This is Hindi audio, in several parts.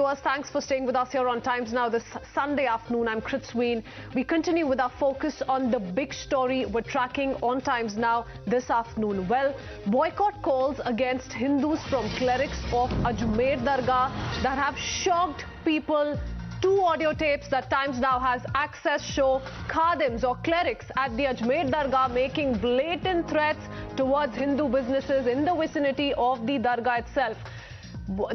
viewers, thanks for staying with us here on Times Now this Sunday afternoon. I'm Kritsween. We continue with our focus on the big story we're tracking on Times Now this afternoon. Well, boycott calls against Hindus from clerics of Ajmer Dargah that have shocked people. Two audio tapes that Times Now has access show khadims or clerics at the Ajmer Dargah making blatant threats towards Hindu businesses in the vicinity of the Dargah itself.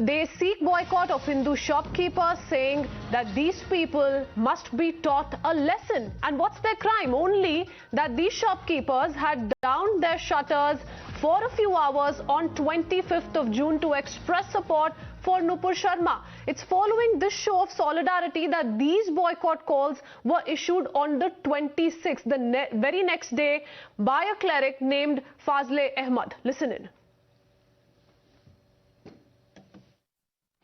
They seek boycott of Hindu shopkeepers, saying that these people must be taught a lesson. And what's their crime? Only that these shopkeepers had downed their shutters for a few hours on 25th of June to express support for Nupur Sharma. It's following this show of solidarity that these boycott calls were issued on the 26th, the very next day, by a cleric named Fazle Ahmad. Listen in.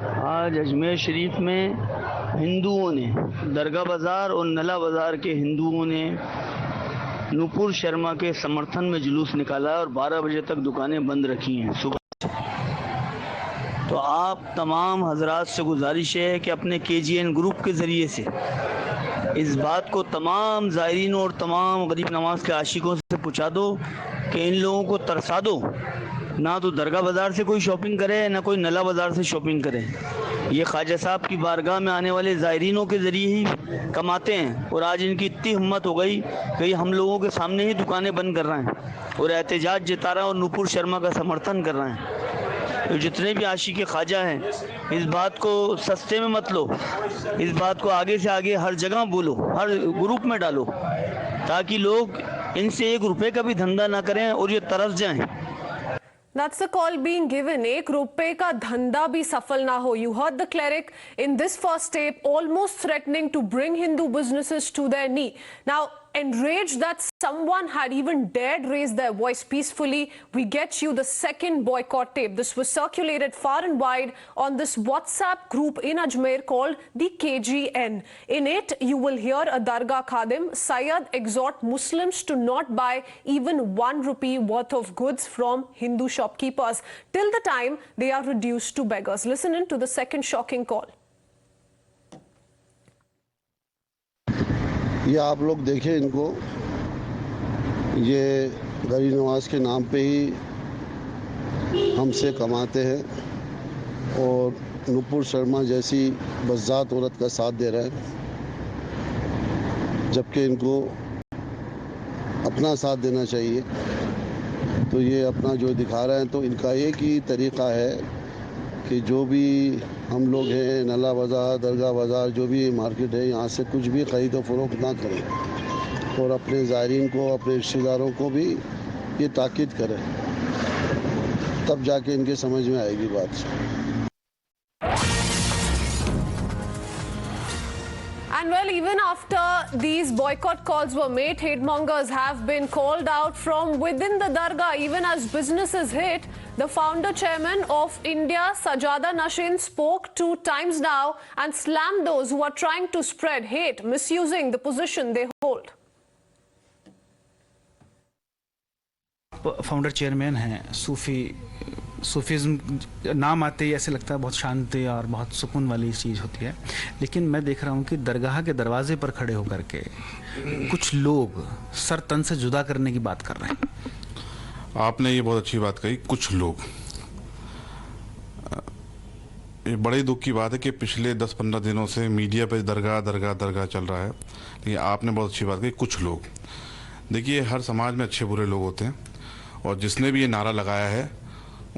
आज अजमेर शरीफ में हिंदुओं ने दरगाह बाज़ार और नला बाज़ार के हिंदुओं ने नुपुर शर्मा के समर्थन में जुलूस निकाला और 12 बजे तक दुकानें बंद रखी हैं सुबह। तो आप तमाम हजरात से गुजारिश है कि अपने KGN ग्रुप के ज़रिए से इस बात को तमाम ज़ायरीन और तमाम गरीब नवाज के आशिकों से पहुँचा दो कि इन लोगों को तरसा दो, ना तो दरगाह बाज़ार से कोई शॉपिंग करे ना कोई नला बाज़ार से शॉपिंग करे। ये ख्वाजा साहब की बारगाह में आने वाले ज़ायरीनों के ज़रिए ही कमाते हैं और आज इनकी इतनी हिम्मत हो गई कि ये हम लोगों के सामने ही दुकानें बंद कर रहे हैं और एहतजाज जता रहे हैं और नुपुर शर्मा का समर्थन कर रहे हैं। तो जितने भी आशिक ख्वाजा हैं, इस बात को सस्ते में मत लो, इस बात को आगे से आगे हर जगह बोलो, हर ग्रुप में डालो, ताकि लोग इनसे 1 रुपये का भी धंधा ना करें और ये तरस जाएं। That's the call being given. एक रुपए का धंधा भी सफल ना हो. You heard the cleric in this first tape almost threatening to bring Hindu businesses to their knee. Now, enraged that someone had even dared raise their voice peacefully, we get you the second boycott tape. This was circulated far and wide on this WhatsApp group in Ajmer called the KGN. In it, you will hear a Dargah Khadim, Syed, exhort Muslims to not buy even 1 rupee worth of goods from Hindu shopkeepers till the time they are reduced to beggars. Listen in to the second shocking call. ये आप लोग देखें इनको, ये गरीब नवाज के नाम पे ही हमसे कमाते हैं और नुपुर शर्मा जैसी बज़ात औरत का साथ दे रहे हैं, जबकि इनको अपना साथ देना चाहिए। तो ये अपना जो दिखा रहे हैं, तो इनका एक ही तरीक़ा है कि जो भी हम लोग हैं, नला बाज़ार, दरगाह बाज़ार, जो भी मार्केट है, यहाँ से कुछ भी ख़रीद और फ़रोख्त ना करें और अपने ज़ायरीन को, अपने रिश्तेदारों को भी ये ताकीद करें, तब जाके इनके समझ में आएगी बात। And well, even after these boycott calls were made, hatemongers have been called out from within the Dargah. Even as businesses hit, the founder chairman of India, Sajada Nashin, spoke to Times Now and slammed those who are trying to spread hate, misusing the position they hold. Founder chairman हैं, सूफीज़म नाम आते ही ऐसे लगता है बहुत शांति और बहुत सुकून वाली चीज़ होती है, लेकिन मैं देख रहा हूँ कि दरगाह के दरवाजे पर खड़े होकर के कुछ लोग सर तन से जुदा करने की बात कर रहे हैं। आपने ये बहुत अच्छी बात कही, कुछ लोग। ये बड़े दुख की बात है कि पिछले 10-15 दिनों से मीडिया पे दरगाह दरगाह दरगाह चल रहा है, लेकिन आपने बहुत अच्छी बात कही, कुछ लोग। देखिए, हर समाज में अच्छे बुरे लोग होते हैं और जिसने भी ये नारा लगाया है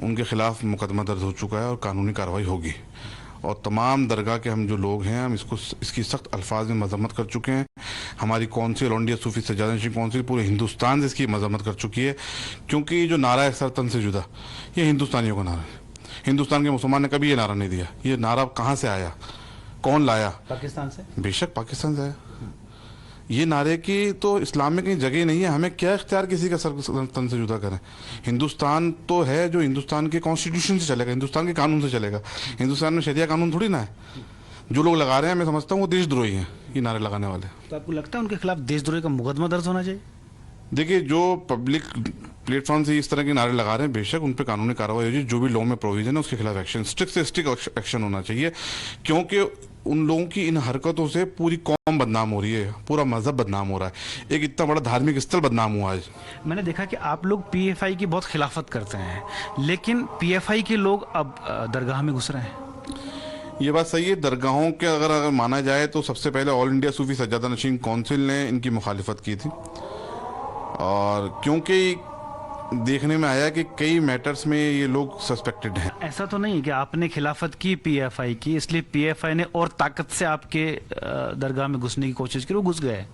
उनके खिलाफ मुकदमा दर्ज हो चुका है और कानूनी कार्रवाई होगी। और तमाम दरगाह के हम जो लोग हैं, हम इसकी सख्त अल्फाज में मजम्मत कर चुके हैं। हमारी कौंसिल, ऑल इंडिया सूफी सज्जादा नशीन कौंसिल पूरे हिंदुस्तान से इसकी मजम्मत कर चुकी है, क्योंकि ये जो नारा है सर तन से जुदा, ये हिंदुस्तानियों का नारा है। हिंदुस्तान के मुसलमान ने कभी ये नारा नहीं दिया। ये नारा कहाँ से आया, कौन लाया? पाकिस्तान से। बेशक पाकिस्तान से आया। ये नारे की तो इस्लाम में कहीं जगह नहीं है। हमें क्या इख्तियार किसी का सर तन से जुदा करें? हिंदुस्तान तो है जो हिंदुस्तान के कॉन्स्टिट्यूशन से चलेगा, हिंदुस्तान के कानून से चलेगा। हिंदुस्तान में शरिया कानून थोड़ी ना है। जो लोग लगा रहे हैं, मैं समझता हूँ वो देशद्रोही हैं, ये नारे लगाने वाले। तो आपको लगता है उनके खिलाफ देशद्रोही का मुकदमा दर्ज होना चाहिए? देखिए, जो पब्लिक प्लेटफॉर्म से इस तरह के नारे लगा रहे हैं, बेशक उन पर कानूनी कार्रवाई होगी, जो भी लॉ में प्रोविजन है उसके खिलाफ एक्शन, स्ट्रिक्ट से स्ट्रिक्ट एक्शन होना चाहिए, क्योंकि उन लोगों की इन हरकतों से पूरी कौम बदनाम हो रही है, पूरा मजहब बदनाम हो रहा है, एक इतना बड़ा धार्मिक स्थल बदनाम हुआ है। मैंने देखा कि आप लोग पीएफआई की बहुत खिलाफत करते हैं, लेकिन पीएफआई के लोग अब दरगाह में घुस रहे हैं। ये बात सही है। दरगाहों के अगर माना जाए तो सबसे पहले ऑल इंडिया सूफी सज्जादा नशीन काउंसिल ने इनकी मुखालिफत की थी, और क्योंकि देखने में आया कि कई मैटर्स में ये लोग सस्पेक्टेड हैं। ऐसा तो नहीं है कि आपने खिलाफत की पीएफआई की, इसलिए पीएफआई ने और ताकत से आपके दरगाह में घुसने की कोशिश की, वो घुस गए,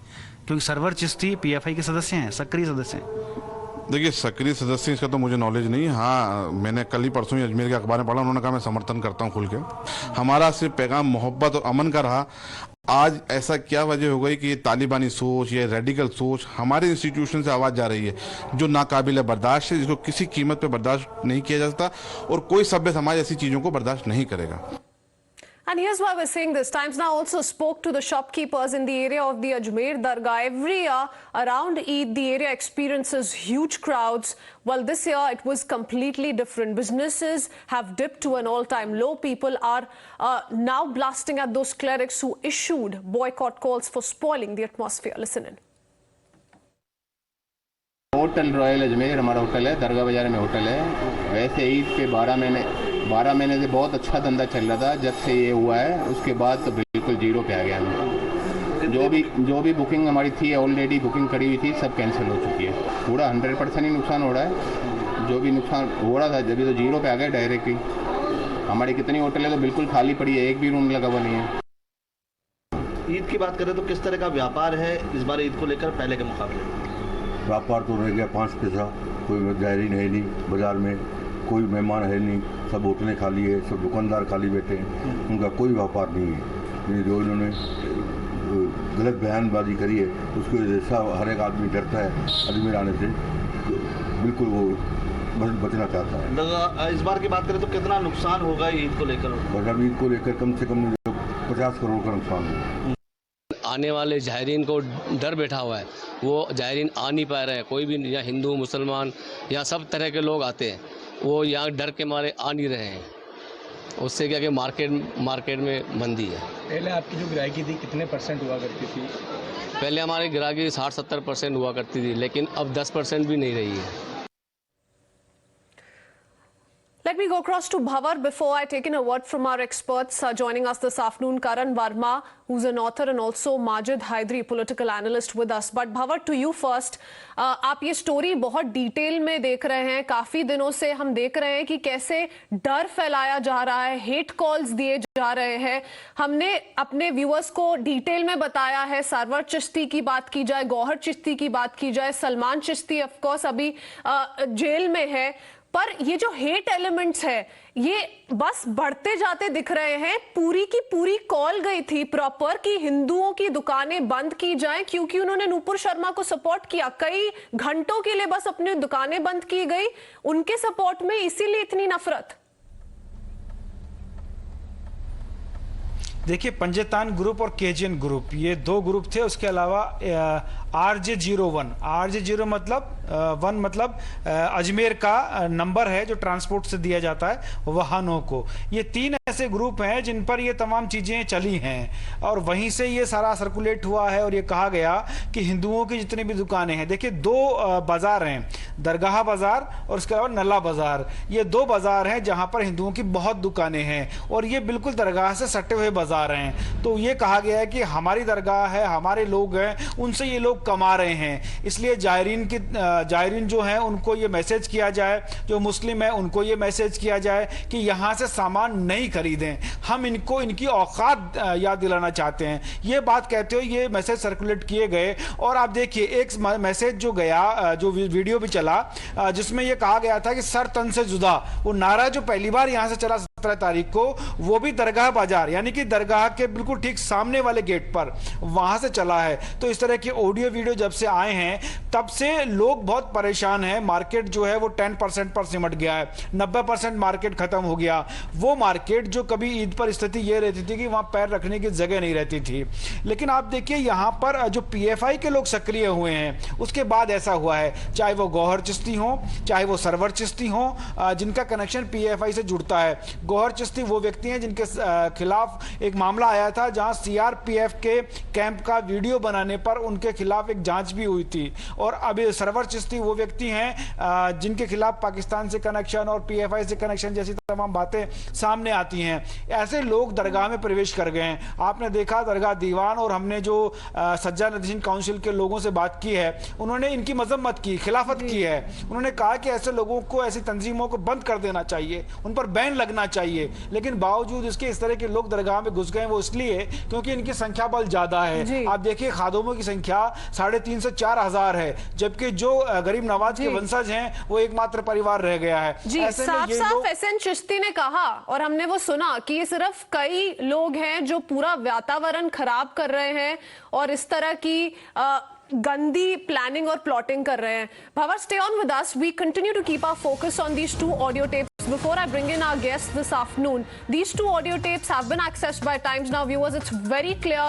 क्योंकि सरवर चिश्ती पीएफआई के सदस्य हैं, सक्रिय सदस्य हैं। देखिए, सक्रिय सदस्य इसका तो मुझे नॉलेज नहीं है। हाँ, मैंने कल ही परसों ही अजमेर के अखबार में पढ़ा, उन्होंने कहा मैं समर्थन करता हूँ खुल के। हमारा सिर्फ पैगाम मोहब्बत और अमन का रहा। आज ऐसा क्या वजह हो गई कि ये तालिबानी सोच या रेडिकल सोच हमारे इंस्टीट्यूशन से आवाज जा रही है, जो नाकाबिल बर्दाश्त है, जिसको किसी कीमत पे बर्दाश्त नहीं किया जा सकता, और कोई सभ्य समाज ऐसी चीजों को बर्दाश्त नहीं करेगा। And here's why we're saying this. Times Now also spoke to the shopkeepers in the area of the Ajmer Dargah. Every year around Eid, the area experiences huge crowds. Well, this year it was completely different. Businesses have dipped to an all-time low. People are now blasting at those clerics who issued boycott calls for spoiling the atmosphere. Listen in. Hotel royal Ajmer हमारा होटल है, दरगाह बाजार में होटल है। वैसे ईद के 12 महीने से बहुत अच्छा धंधा चल रहा था। जब से ये हुआ है उसके बाद तो बिल्कुल जीरो पे आ गया हमें। जो भी बुकिंग हमारी थी, ऑलरेडी बुकिंग करी हुई थी, सब कैंसिल हो चुकी है। पूरा 100% ही नुकसान हो रहा है। जो भी नुकसान हो रहा था जब तो जीरो पे आ गया डायरेक्ट ही। हमारी कितनी होटल है तो बिल्कुल खाली पड़ी है, एक भी रूम लगा हुआ नहीं है। ईद की बात करें तो किस तरह का व्यापार है इस बार ईद को लेकर पहले के मुकाबले? व्यापार तो रह गया 5 पैसा, कोई जायरीन है नहीं, बाजार में कोई मेहमान है नहीं, सब होटलें खाली है, सब दुकानदार खाली बैठे हैं, उनका कोई व्यापार नहीं है। जो इन्होंने गलत बयानबाजी करी है उसकी वजह से हर एक आदमी डरता है अजमेर आने से, बिल्कुल वो बचना चाहता है। इस बार की बात करें तो कितना नुकसान होगा ईद को लेकर? बस ईद को लेकर कम से कम 50 करोड़ का नुकसान होगा। आने वाले जायरीन को डर बैठा हुआ है, वो जायरीन आ नहीं पा रहे हैं। कोई भी, या हिंदू मुसलमान या सब तरह के लोग आते हैं, वो यहाँ डर के मारे आ नहीं रहे हैं। उससे क्या कि मार्केट में मंदी है। पहले आपकी जो ग्राहकी थी कितने % हुआ करती थी? पहले हमारी ग्राहकी 60-70% हुआ करती थी, लेकिन अब 10% भी नहीं रही है। Let me go across to Bhavar before I take in a word from our experts. Joining us this afternoon, Karan Verma, who's an author, and also Majid Haidri, political analyst with us. But Bhavar, to you first. आप ये स्टोरी बहुत डिटेल में देख रहे हैं। काफी दिनों से हम देख रहे हैं कि कैसे डर फैलाया जा रहा है, हेट कॉल्स दिए जा रहे हैं। हमने अपने व्यूअर्स को डिटेल में बताया है। सरवर चिश्ती की बात की जाए, गौहर चिश्ती की बात की जाए, सलमान चिश्ती ऑफ कोर्स अभी जेल में है, पर ये जो हेट एलिमेंट्स है ये बस बढ़ते जाते दिख रहे हैं। पूरी की पूरी कॉल गई थी प्रॉपर कि हिंदुओं की दुकानें बंद की जाएं, क्योंकि उन्होंने नूपुर शर्मा को सपोर्ट किया। कई घंटों के लिए बस अपनी दुकानें बंद की गई उनके सपोर्ट में, इसीलिए इतनी नफरत। देखिए, पंजेतान ग्रुप और केजीएन ग्रुप, ये 2 ग्रुप थे। उसके अलावा RJ01, RJ0 मतलब 1 मतलब अजमेर का नंबर है जो ट्रांसपोर्ट से दिया जाता है वाहनों को। ये 3 ऐसे ग्रुप हैं जिन पर ये तमाम चीजें चली हैं, और वहीं से ये सारा सर्कुलेट हुआ है। और ये कहा गया कि हिंदुओं की जितनी भी दुकानें हैं, देखिए 2 बाजार हैं, दरगाह बाजार और उसके अलावा नल्ला बाजार। ये 2 बाजार हैं जहां पर हिंदुओं की बहुत दुकानें हैं, और ये बिल्कुल दरगाह से सटे हुए बाजार हैं। तो ये कहा गया है कि हमारी दरगाह है, हमारे लोग हैं, उनसे ये लोग कमा रहे हैं। इसलिए जायरीन जो है उनको ये मैसेज किया जाए, जो मुस्लिम है उनको ये मैसेज किया जाए कि यहां से सामान नहीं खरीदें, हम इनको इनकी औकात याद दिलाना चाहते हैं। ये बात कहते हुए ये मैसेज सर्कुलेट किए गए। और आप देखिए, एक मैसेज जो गया, जो वीडियो भी चला, जिसमें ये कहा गया था कि सर तन से जुदा, वो नारा जो पहली बार यहां से चला 17 तारीख को, वो भी दरगाह बाजार यानी कि दरगाह के बिल्कुल ठीक सामने वाले गेट पर, वहां से चला है। तो इस तरह के ऑडियो वीडियो जब से आए हैं तब से लोग बहुत परेशान हैं। मार्केट जो है वो 10% पर सिमट गया है, 90% मार्केट खत्म हो गया। वो मार्केट जो कभी ईद पर स्थिति ये रहती थी कि वहां पैर रखने की जगह नहीं रहती थी, लेकिन आप देखिए यहां पर जो पीएफआई के लोग सक्रिय हुए हैं उसके बाद ऐसा हुआ है। चाहे वो गौहर चिश्ती हो, चाहे वो सरवर चिश्ती हो, जिनका कनेक्शन पीएफआई से जुड़ता है। गौहर चिश्ती वो व्यक्ति हैं जिनके खिलाफ एक मामला आया था जहां सीआरपीएफ के कैंप का वीडियो बनाने पर उनके खिलाफ एक जांच भी हुई थी। और अभी सरवर चिश्ती वो व्यक्ति हैं जिनके खिलाफ पाकिस्तान से कनेक्शन और पीएफआई से कनेक्शन जैसी तमाम बातें सामने आती हैं। ऐसे लोग दरगाह में प्रवेश कर गए हैं। आपने देखा दरगाह दीवान और हमने जो सज्जा नदीन काउंसिल के लोगों से बात की है, उन्होंने इनकी मजम्मत की, खिलाफत की है। उन्होंने कहा कि ऐसे लोगों को, ऐसी तंजीमों को बंद कर देना चाहिए, उन पर बैन लगना चाहिए। लेकिन बावजूद इसके इस तरह के लोग दरगाह में घुस गए, वो इसलिए क्योंकि इनकी संख्या बल ज्यादा है। आप देखिए खादमों की संख्या 3,500 से 4,000 है, जबकि जो गरीब नवाज के वंशज हैं वो एकमात्र परिवार रह गया है। ऐसे में ये लोग एसएन चिश्ती ने कहा और हमने वो सुना कि ये सिर्फ कई लोग हैं जो पूरा वातावरण खराब कर रहे हैं और इस तरह की गंदी प्लानिंग और प्लॉटिंग कर रहे हैं। Bhavar, stay on with us. We continue to keep our focus on these two audio tapes. Before I bring in our guests this afternoon, these two audio tapes have been accessed by Times Now viewers. It's very clear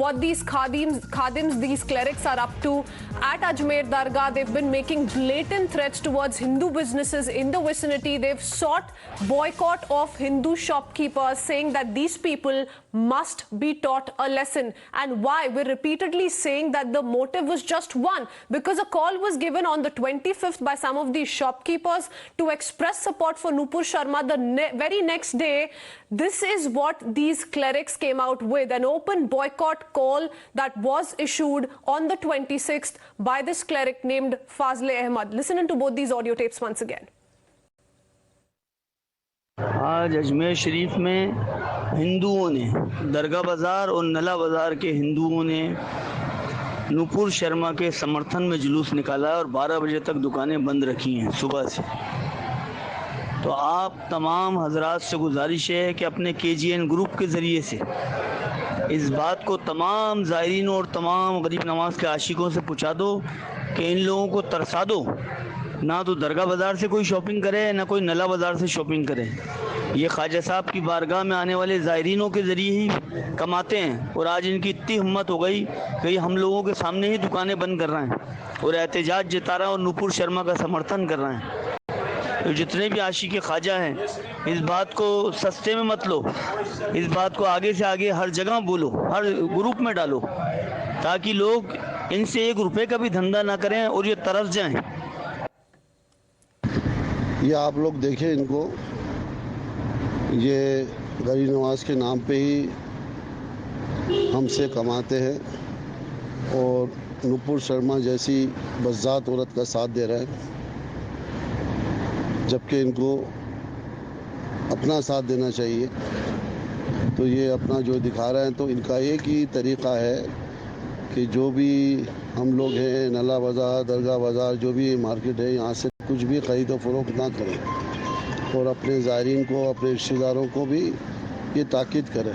what these khadims, these clerics are up to. At Ajmer Dargah, they've been making blatant threats towards Hindu businesses in the vicinity. They've sought boycott of Hindu shopkeepers, saying that these people must be taught a lesson. And why? We're repeatedly saying that the motive was just one, because a call was given on the 25th by some of these shopkeepers to express support for Nupur Sharma. The very next day, this is what these clerics came out with, an open boycott call that was issued on the 26th by this cleric named Fazle Ahmad. Listen to both these audio tapes once again. आज अजमेर शरीफ में हिंदुओं ने, दरगाह बाज़ार और नला बाज़ार के हिंदुओं ने नूपुर शर्मा के समर्थन में जुलूस निकाला और 12 बजे तक दुकानें बंद रखी हैं सुबह से। तो आप तमाम हजरात से गुजारिश है कि अपने KGN ग्रुप के ज़रिए से इस बात को तमाम ज़ायरीन और तमाम गरीब नवाज के आशिकों से पहुँचा दो कि इन लोगों को तरसा दो, ना तो दरगाह बाज़ार से कोई शॉपिंग करे, ना कोई नला बाज़ार से शॉपिंग करे। ये ख्वाजा साहब की बारगाह में आने वाले ज़ायरीनों के ज़रिए ही कमाते हैं और आज इनकी इतनी हिम्मत हो गई कि हम लोगों के सामने ही दुकानें बंद कर रहे हैं और एहतजाज जता रहे हैं और नूपुर शर्मा का समर्थन कर रहे हैं। तो जितने भी आशिक ख्वाजा हैं, इस बात को सस्ते में मत लो, इस बात को आगे से आगे हर जगह बोलो, हर ग्रुप में डालो, ताकि लोग इनसे 1 रुपए का भी धंधा ना करें और ये तरस जाएं। ये आप लोग देखें इनको, ये गरीब नवाज के नाम पे ही हमसे कमाते हैं और नूपुर शर्मा जैसी बज़ात औरत का साथ दे रहे हैं, जबकि इनको अपना साथ देना चाहिए। तो ये अपना जो दिखा रहे हैं, तो इनका एक ही तरीक़ा है कि जो भी हम लोग हैं, नला बाज़ार, दरगाह बाज़ार, जो भी मार्केट है, यहाँ से कुछ भी ख़रीदो फरोख्त ना करें और अपने ज़ायरीन को, अपने रिश्तेदारों को भी ये ताकीद करें,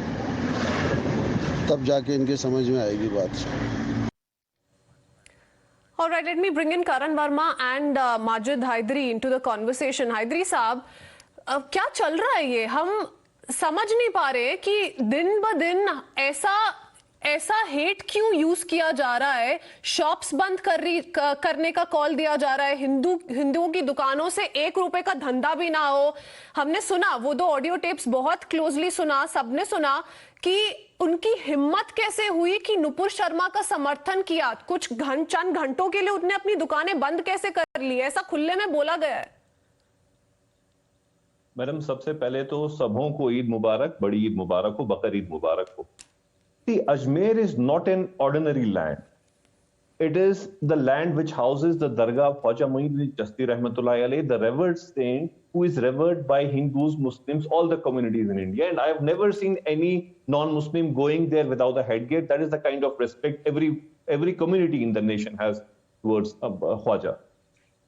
तब जाके इनके समझ में आएगी बात। All right, let me bring in Karan Verma and Majid Haidari into the conversation. Haidari साहब, क्या चल रहा है ये? हम समझ नहीं पा रहे कि दिन ब दिन ऐसा हेट क्यों यूज किया जा रहा है। शॉप्स बंद करने का कॉल दिया जा रहा है, हिंदुओं की दुकानों से 1 रुपए का धंधा भी ना हो। हमने सुना वो 2 ऑडियो टेप्स, बहुत क्लोजली सुना, सबने सुना कि उनकी हिम्मत कैसे हुई कि नूपुर शर्मा का समर्थन किया। कुछ चंद घंटों के लिए उन्होंने अपनी दुकानें बंद कैसे कर ली, ऐसा खुले में बोला गया है। मैडम, सबसे पहले तो सबों को ईद मुबारक, बड़ी ईद मुबारक हो, बकर ईद मुबारक हो। See, Ajmer is not an ordinary land. It is the land which houses the Dargah of Khwaja Muhyiddin Chishti Rahmatullahi Alayh, the revered saint who is revered by Hindus, Muslims, all the communities in India. And I have never seen any non-Muslim going there without a headgear. That is the kind of respect every community in the nation has towards Khwaja.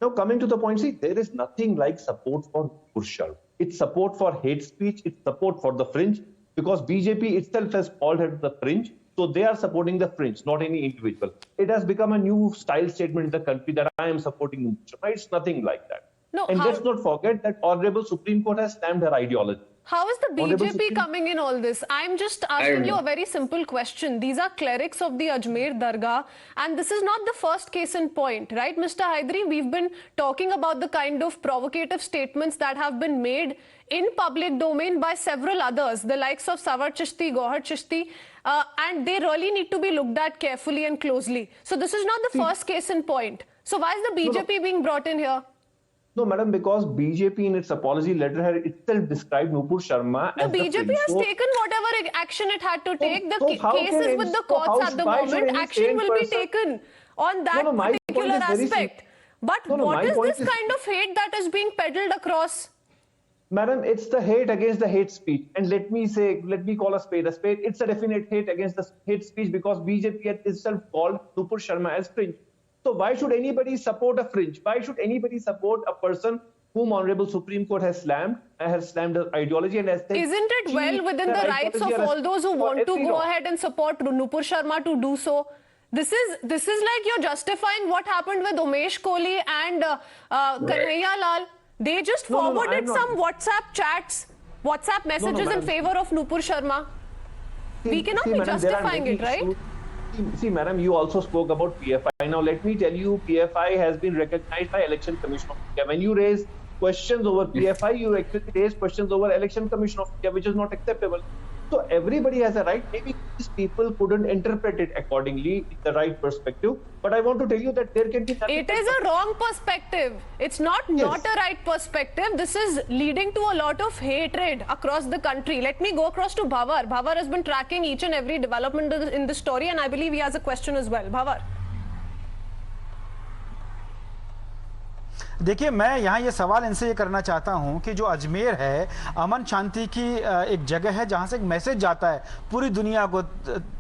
Now, coming to the point, see, there is nothing like support for Nupur Sharma. It's support for hate speech. It's support for the fringe, because BJP itself has called it the fringe. So they are supporting the fringe, not any individual. It has become a new style statement in the country that I am supporting Nupur Sharma. It's nothing like that. No, and let's not forget that Honorable Supreme Court has stamped her ideology. How is the BJP coming in all this? I'm just asking you a very simple question. These are clerics of the Ajmer Dargah, and this is not the first case in point, right, Mr. Hydari? We've been talking about the kind of provocative statements that have been made in public domain by several others, the likes of Sawar Chishti, Gohar Chishti, and they really need to be looked at carefully and closely. So this is not the first case in point. So why is the BJP being brought in here? No, madam, because BJP in its apology letter had itself described Nupur Sharma as the BJP has taken whatever action it had to take. The cases with the courts at the moment, action will be taken on that particular aspect. But what is this kind of hate that is being peddled across? Madam, it's the hate against the hate speech. And let me call a spade a spade. It's a definite hate against the hate speech, because BJP itself called Nupur Sharma as fringe. So why should anybody support a fringe? Why should anybody support a person whom Honorable Supreme Court has slammed her ideology and has said... Isn't it well within the rights of all those who want to go ahead and support Nupur Sharma to do so? This is like you're justifying what happened with Umesh Kohli and Kanhaiya Lal. They just forwarded some WhatsApp chats, WhatsApp messages in favor of Nupur Sharma. We cannot be justifying it, right? See, madam, you also spoke about PFI. Now, let me tell you, PFI has been recognized by Election Commission of India. When you raise questions over PFI, you actually raise questions over Election Commission of India, which is not acceptable. So everybody has a right. Maybe these people couldn't interpret it accordingly in the right perspective. But I want to tell you that there can be... It is a wrong perspective. It's not a right perspective. This is leading to a lot of hatred across the country. Let me go across to Bhavar. Bhavar has been tracking each and every development in the story, and I believe he has a question as well. Bhavar. देखिए, मैं यहाँ ये सवाल इनसे ये करना चाहता हूँ कि जो अजमेर है अमन शांति की एक जगह है जहाँ से एक मैसेज जाता है पूरी दुनिया को।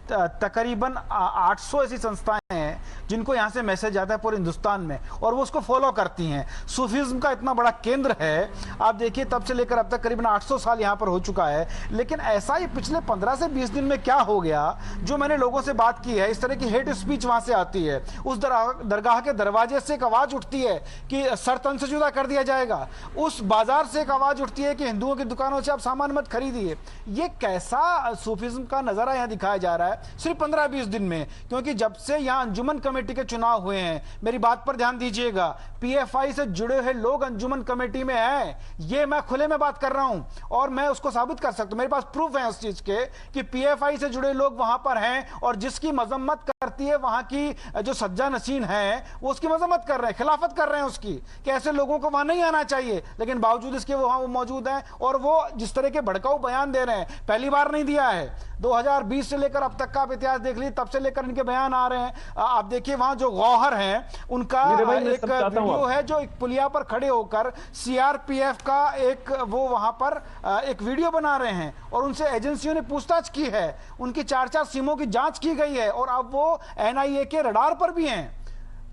तकरीबन 800 ऐसी संस्थाएं हैं जिनको यहाँ से मैसेज जाता है पूरे हिंदुस्तान में, और वो उसको फॉलो करती हैं। सूफीज़्म का इतना बड़ा केंद्र है, आप देखिए तब से लेकर अब तक करीबन 800 साल यहाँ पर हो चुका है। लेकिन ऐसा ही पिछले 15 से 20 दिन में क्या हो गया, जो मैंने लोगों से बात की है, इस तरह की हेट स्पीच वहाँ से आती है। उस दरगाह के दरवाजे से एक आवाज़ उठती है कि सर तन से जुदा कर दिया जाएगा। उस बाजार से एक आवाज़ उठती है कि हिंदुओं की दुकानों से आप सामान मत खरीदिए। ये कैसा सूफीज़्म का नज़ारा यहाँ दिखाया जा रहा है सिर्फ 15-20 दिन में? क्योंकि जब से यहाँ अंजुमन कमेटी के चुनाव हुए हैं, मेरी बात पर ध्यान दीजिएगा, पीएफआई से जुड़े हुए लोग अंजुमन कमेटी में हैं। ये मैं खुले में बात कर रहा हूं और मैं उसको साबित कर सकता हूं, मेरे पास प्रूफ है उस चीज के कि पीएफआई से जुड़े लोग वहां पर हैं, और जिसकी मजम्मत करती है वहां की जो सज्जा नसीन है वो उसकी मजम्मत कर रहे हैं, खिलाफत कर रहे हैं उसकी, कि ऐसे लोगों को वहां नहीं आना चाहिए। लेकिन बावजूद इसके वहां वो मौजूद हैं और वो जिस तरह के भड़काऊ बयान दे रहे हैं, पहली बार नहीं दिया है। 2020 से लेकर अब तक का आप इतिहास देख लीजिए, तब से लेकर इनके बयान आ रहे हैं। आप देखिए वहां जो गौहर हैं उनका एक वीडियो है जो एक पुलिया पर खड़े होकर सीआरपीएफ का एक वो वहां पर एक वीडियो बना रहे हैं, और उनसे एजेंसियों ने पूछताछ की है, उनकी 4-4 सिमों की जांच की गई है, और अब वो एनआईए के रडार पर भी हैं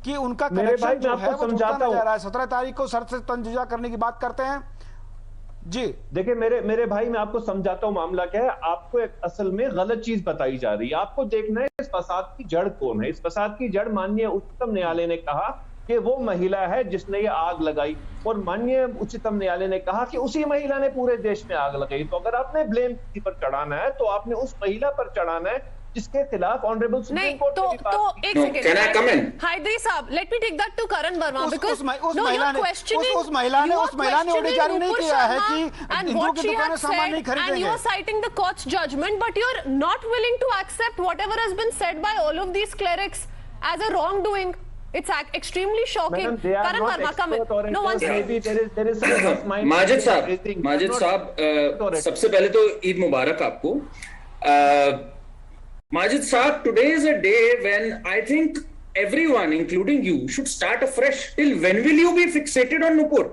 कि उनका कनेक्शन जो है वो समझाता जा रहा है। 17 तारीख को सर से तन जुदा करने की बात करते हैं जी। देखिए मेरे भाई, मैं आपको समझाता हूं मामला क्या है। आपको एक असल में गलत चीज बताई जा रही है। आपको देखना है इस फसाद की जड़ कौन है। इस फसाद की जड़ माननीय उच्चतम न्यायालय ने कहा कि वो महिला है जिसने ये आग लगाई, और माननीय उच्चतम न्यायालय ने कहा कि उसी महिला ने पूरे देश में आग लगाई। तो अगर आपने ब्लेम किसी पर चढ़ाना है तो आपने उस महिला पर चढ़ाना है जिसके खिलाफ ऑनरेबल सुप्रीम कोर्ट ने तो एक सेकंड हाइदरी साहब, let me take that to Karan Varma, because उस महिला ने ऑर्डर जारी नहीं किया है कि हिंदुओं की दुकानें सामान नहीं खरीदेंगे, and you are citing the court's judgment, but you are not willing to accept whatever has been said by all of these clerics as a wrongdoing. It's extremely shocking. Karan Verma, come in. No one said. Majid साहब, सबसे पहले तो ईद मुबारक आपको। Majid Saab, today is a day when I think everyone, including you, should start afresh. Till when will you be fixated on Nupur?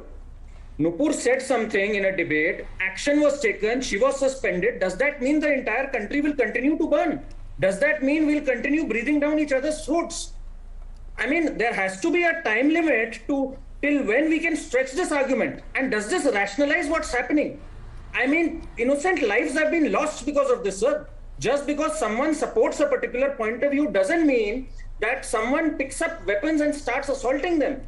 Nupur said something in a debate, action was taken, she was suspended. Does that mean the entire country will continue to burn? Does that mean we'll continue breathing down each other's throats? I mean, there has to be a time limit to Till when we can stretch this argument? And does this rationalize what's happening? I mean, innocent lives have been lost because of this, sir. Just because someone supports a particular point of view doesn't mean that someone picks up weapons and starts assaulting them.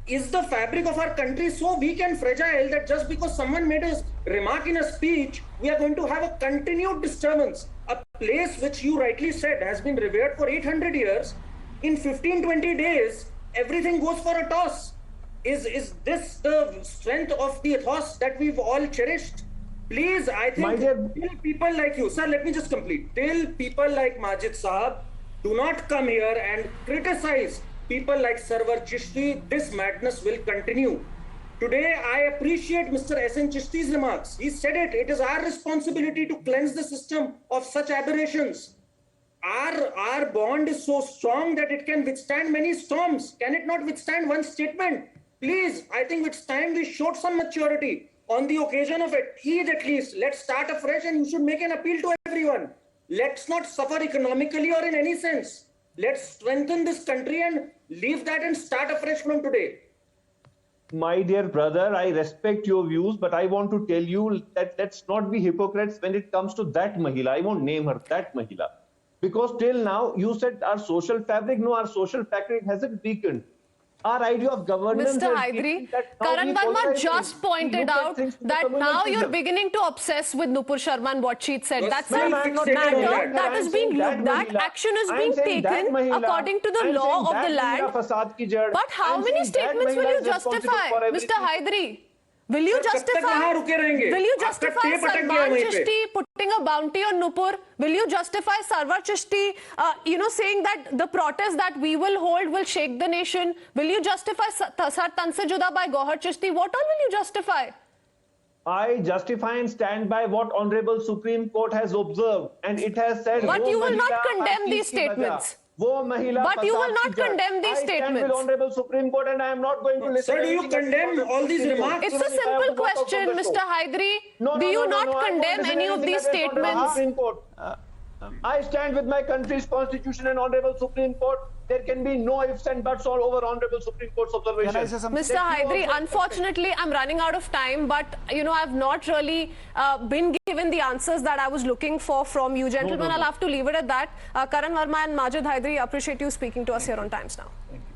Is the fabric of our country so weak and fragile that just because someone made a remark in a speech, we are going to have a continued disturbance? A place which you rightly said has been revered for 800 years, in 15-20 days, everything goes for a toss. Is this the strength of the ethos that we've all cherished? Please, I think till people like you, sir, let me just complete. Till people like Majid Saab do not come here and criticize people like Sarwar Chishti, this madness will continue. Today, I appreciate Mr. S.N. Chishti's remarks. He said it. It is our responsibility to cleanse the system of such aberrations. Our bond is so strong that it can withstand many storms. Can it not withstand one statement? Please, I think it's time we showed some maturity. On the occasion of Eid at least, let's start afresh and you should make an appeal to everyone. Let's not suffer economically or in any sense. Let's strengthen this country and leave that and start afresh from today. My dear brother, I respect your views, but I want to tell you that let's not be hypocrites when it comes to that Mahila. I won't name her, that Mahila. Because till now, you said our social fabric. No, our social fabric hasn't weakened. Our idea of governance... Mr. Hydri, Karan Verma just pointed out that now you're beginning to obsess with Nupur Sharma and what she said. That's a matter that is being looked at. Action is being taken according to the law of the land. But how many statements will you justify, Mr. Hydri? Will you justify Salman Chishti putting a bounty on Nupur? Will you justify Sarwar Chishti, saying that the protest that we will hold will shake the nation? Will you justify Sar Tan Se Juda by Gohar Chishti? What all will you justify? I justify and stand by what Honorable Supreme Court has observed, and it has said... But you will not condemn these statements. But you will not condemn these statements. I stand with Honorable Supreme Court and I am not going to listen. Sir, do you condemn all these remarks? It's a simple question, Mr. Hydri. Do you not condemn any of these statements? I stand with my country's constitution and Honorable Supreme Court. There can be no ifs and buts all over Honorable Supreme Court's observation. Mr. Hydri, unfortunately, I'm running out of time, but, I've not really been given the answers that I was looking for from you gentlemen. I'll have to leave it at that. Karan Verma and Majid Hydri, appreciate you speaking to us here on Times Now. Thank you.